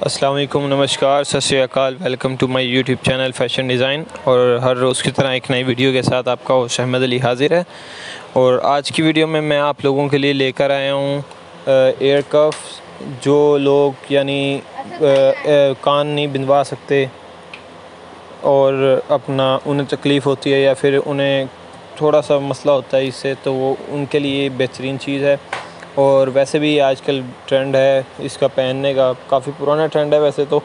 अस्सलाम वालेकुम, नमस्कार, सत श्री अकाल। Welcome to my YouTube channel fashion design. और हर रोज़ की तरह एक नई वीडियो के साथ आपका होस्ट अहमद अली हाज़िर है। और आज की वीडियो में मैं आप लोगों के लिए लेकर आया हूँ एयर कफ्स। जो लोग यानी कान नहीं बिनवा सकते और अपना उन्हें तकलीफ़ होती है या फिर उन्हें थोड़ा सा मसला होता है इससे, तो वो उनके लिए बेहतरीन चीज़ है। और वैसे भी आजकल ट्रेंड है इसका पहनने का, काफ़ी पुराना ट्रेंड है वैसे तो,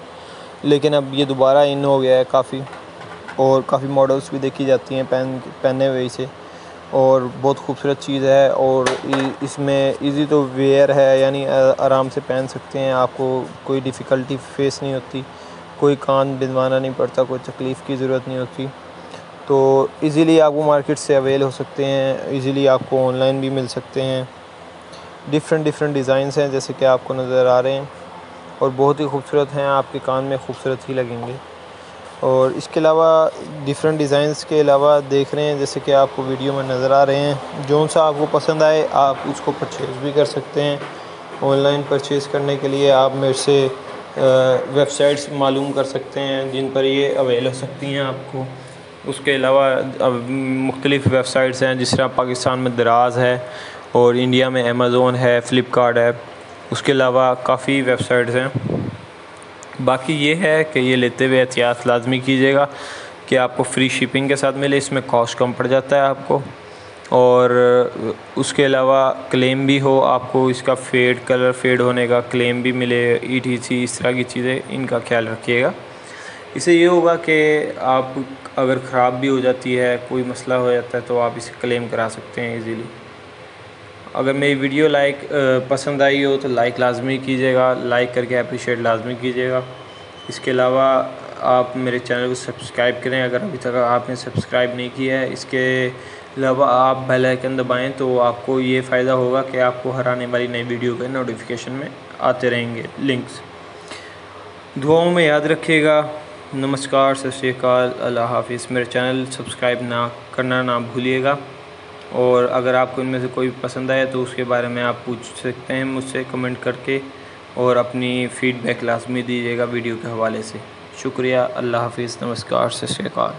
लेकिन अब ये दोबारा इन हो गया है काफ़ी। और काफ़ी मॉडल्स भी देखी जाती हैं पहने हुए इसे, और बहुत खूबसूरत चीज़ है। और इसमें इजी तो वेयर है, यानी आराम से पहन सकते हैं, आपको कोई डिफ़िकल्टी फेस नहीं होती, कोई कान बिनवाना नहीं पड़ता, कोई तकलीफ़ की ज़रूरत नहीं होती। तो इजीली आपको मार्केट से अवेल हो सकते हैं, इजीली आपको ऑनलाइन भी मिल सकते हैं। डिफरेंट डिज़ाइंस हैं जैसे कि आपको नज़र आ रहे हैं, और बहुत ही खूबसूरत हैं, आपके कान में खूबसूरत ही लगेंगे। और इसके अलावा डिफरेंट डिज़ाइंस के अलावा देख रहे हैं जैसे कि आपको वीडियो में नज़र आ रहे हैं, जो सा आपको पसंद आए आप उसको परचेज़ भी कर सकते हैं। ऑनलाइन परचेज़ करने के लिए आप मेरे से वेबसाइट्स मालूम कर सकते हैं जिन पर ये अवेल हो सकती हैं आपको। उसके अलावा अब मुख्तलिफ़ वेबसाइट्स हैं, जिस तरह पाकिस्तान में दराज़ है और इंडिया में अमेज़ोन है, फ़्लिपकार्ट है। उसके अलावा काफ़ी वेबसाइट्स हैं। बाकी ये है कि ये लेते हुए एहतियात लाजमी कीजिएगा कि आपको फ्री शिपिंग के साथ मिले, इसमें कॉस्ट कम पड़ जाता है आपको। और उसके अलावा क्लेम भी हो, आपको इसका कलर फेड होने का क्लेम भी मिले, ETC इस तरह की चीज़ें, इनका ख्याल रखिएगा। इससे ये होगा कि आप अगर ख़राब भी हो जाती है, कोई मसला हो जाता है, तो आप इसे क्लेम करा सकते हैं इजीली। अगर मेरी वीडियो पसंद आई हो तो लाइक लाजमी कीजिएगा, लाइक करके अप्रिशिएट लाजमी कीजिएगा। इसके अलावा आप मेरे चैनल को सब्सक्राइब करें अगर अभी तक आपने सब्सक्राइब नहीं किया है। इसके अलावा आप बेल आइकन दबाएं तो आपको ये फ़ायदा होगा कि आपको हर आने वाली नई वीडियो के नोटिफिकेशन में आते रहेंगे लिंक्स। दुआओं में याद रखिएगा। नमस्कार, सत श्री अकाल, अल्लाह हाफ़िज़। मेरे चैनल सब्सक्राइब करना ना भूलिएगा। और अगर आपको इनमें से कोई पसंद आए तो उसके बारे में आप पूछ सकते हैं मुझसे कमेंट करके, और अपनी फ़ीडबैक लाजमी दीजिएगा वीडियो के हवाले से। शुक्रिया, अल्लाह हाफ़िज़, नमस्कार, सत श्री अकाल।